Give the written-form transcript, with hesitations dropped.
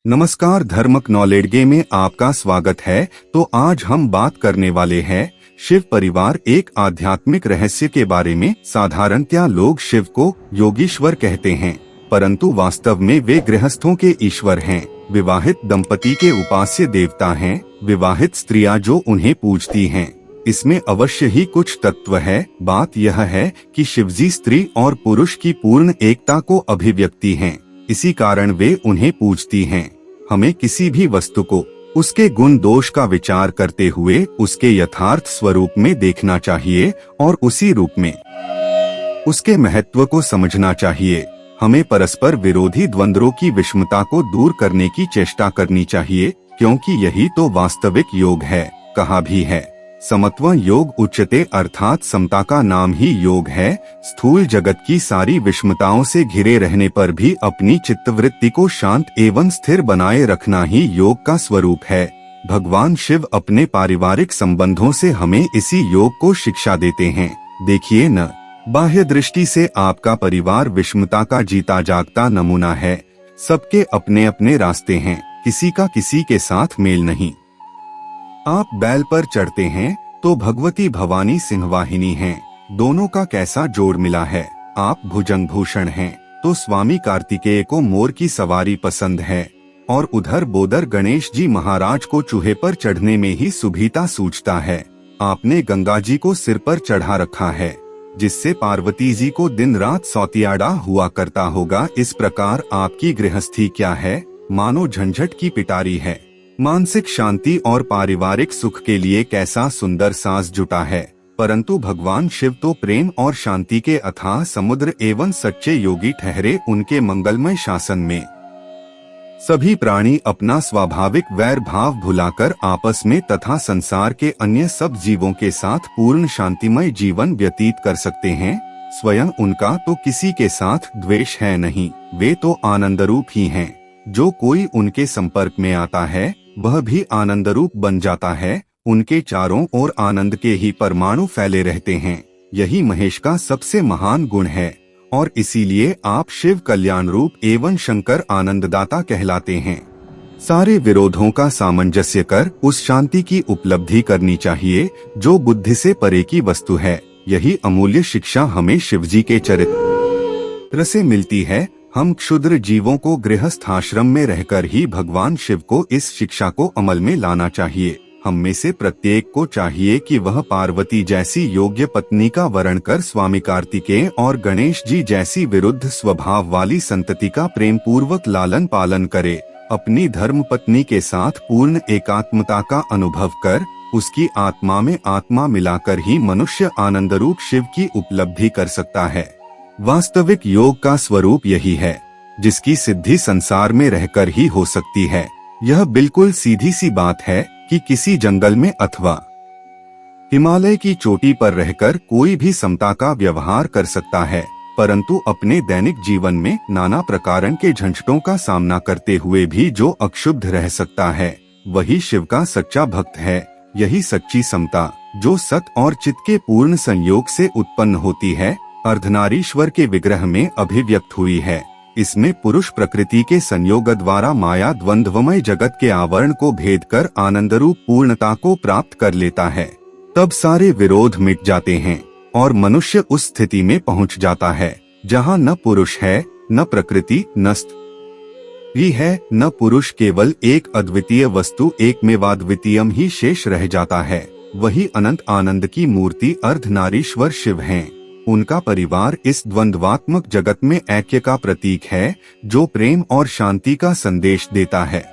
नमस्कार, धर्मक नॉलेड्गे में आपका स्वागत है। तो आज हम बात करने वाले हैं शिव परिवार, एक आध्यात्मिक रहस्य के बारे में। साधारणतया लोग शिव को योगीश्वर कहते हैं, परंतु वास्तव में वे गृहस्थों के ईश्वर हैं। विवाहित दंपति के उपास्य देवता हैं, विवाहित स्त्रियां जो उन्हें पूजती हैं। इसमें अवश्य ही कुछ तत्व है। बात यह है कि शिवजी स्त्री और पुरुष की पूर्ण एकता को अभिव्यक्ति हैं, इसी कारण वे उन्हें पूजती हैं। हमें किसी भी वस्तु को उसके गुण दोष का विचार करते हुए उसके यथार्थ स्वरूप में देखना चाहिए और उसी रूप में उसके महत्व को समझना चाहिए। हमें परस्पर विरोधी द्वंद्वों की विषमता को दूर करने की चेष्टा करनी चाहिए, क्योंकि यही तो वास्तविक योग है। कहा भी है, समत्व योग उच्चते, अर्थात समता का नाम ही योग है। स्थूल जगत की सारी विषमताओं से घिरे रहने पर भी अपनी चित्तवृत्ति को शांत एवं स्थिर बनाए रखना ही योग का स्वरूप है। भगवान शिव अपने पारिवारिक संबंधों से हमें इसी योग को शिक्षा देते हैं। देखिए न, बाह्य दृष्टि से आपका परिवार विषमता का जीता जागता नमूना है। सबके अपने अपने रास्ते हैं, किसी का किसी के साथ मेल नहीं। आप बैल पर चढ़ते हैं तो भगवती भवानी सिंहवाहिनी हैं, दोनों का कैसा जोड़ मिला है। आप भुजंग भूषण हैं तो स्वामी कार्तिकेय को मोर की सवारी पसंद है, और उधर बोदर गणेश जी महाराज को चूहे पर चढ़ने में ही सुभीता सूझता है। आपने गंगा जी को सिर पर चढ़ा रखा है, जिससे पार्वती जी को दिन रात सौतियाड़ा हुआ करता होगा। इस प्रकार आपकी गृहस्थी क्या है, मानो झंझट की पिटारी है। मानसिक शांति और पारिवारिक सुख के लिए कैसा सुंदर साज जुटा है। परंतु भगवान शिव तो प्रेम और शांति के अथाह समुद्र एवं सच्चे योगी ठहरे। उनके मंगलमय शासन में सभी प्राणी अपना स्वाभाविक वैर भाव भुलाकर आपस में तथा संसार के अन्य सब जीवों के साथ पूर्ण शांतिमय जीवन व्यतीत कर सकते हैं। स्वयं उनका तो किसी के साथ द्वेष है नहीं, वे तो आनंदरूप ही हैं। जो कोई उनके संपर्क में आता है वह भी आनंदरूप बन जाता है। उनके चारों ओर आनंद के ही परमाणु फैले रहते हैं। यही महेश का सबसे महान गुण है, और इसीलिए आप शिव कल्याण रूप एवं शंकर आनंददाता कहलाते हैं। सारे विरोधों का सामंजस्य कर उस शांति की उपलब्धि करनी चाहिए जो बुद्धि से परे की वस्तु है। यही अमूल्य शिक्षा हमें शिवजी के चरित्र से मिलती है। हम क्षुद्र जीवों को गृहस्थ आश्रम में रहकर ही भगवान शिव को इस शिक्षा को अमल में लाना चाहिए। हम में से प्रत्येक को चाहिए कि वह पार्वती जैसी योग्य पत्नी का वरण कर स्वामी कार्तिकेय और गणेश जी जैसी विरुद्ध स्वभाव वाली संतति का प्रेम पूर्वक लालन पालन करे। अपनी धर्म पत्नी के साथ पूर्ण एकात्मता का अनुभव कर उसकी आत्मा में आत्मा मिलाकर ही मनुष्य आनंदरूप शिव की उपलब्धि कर सकता है। वास्तविक योग का स्वरूप यही है, जिसकी सिद्धि संसार में रहकर ही हो सकती है। यह बिल्कुल सीधी सी बात है कि किसी जंगल में अथवा हिमालय की चोटी पर रहकर कोई भी समता का व्यवहार कर सकता है, परंतु अपने दैनिक जीवन में नाना प्रकार के झंझटों का सामना करते हुए भी जो अक्षुब्ध रह सकता है, वही शिव का सच्चा भक्त है। यही सच्ची समता जो सत और चित्त के पूर्ण संयोग से उत्पन्न होती है, अर्धनारीश्वर के विग्रह में अभिव्यक्त हुई है। इसमें पुरुष प्रकृति के संयोग द्वारा माया द्वंद्वमय जगत के आवरण को भेद कर आनंदरूप पूर्णता को प्राप्त कर लेता है। तब सारे विरोध मिट जाते हैं और मनुष्य उस स्थिति में पहुंच जाता है जहां न पुरुष है, न प्रकृति, न स्त्री है, न पुरुष, केवल एक अद्वितीय वस्तु एकमेवाद्वितीयम ही शेष रह जाता है। वही अनंत आनंद की मूर्ति अर्धनारीश्वर शिव हैं। उनका परिवार इस द्वंद्वात्मक जगत में ऐक्य का प्रतीक है, जो प्रेम और शांति का संदेश देता है।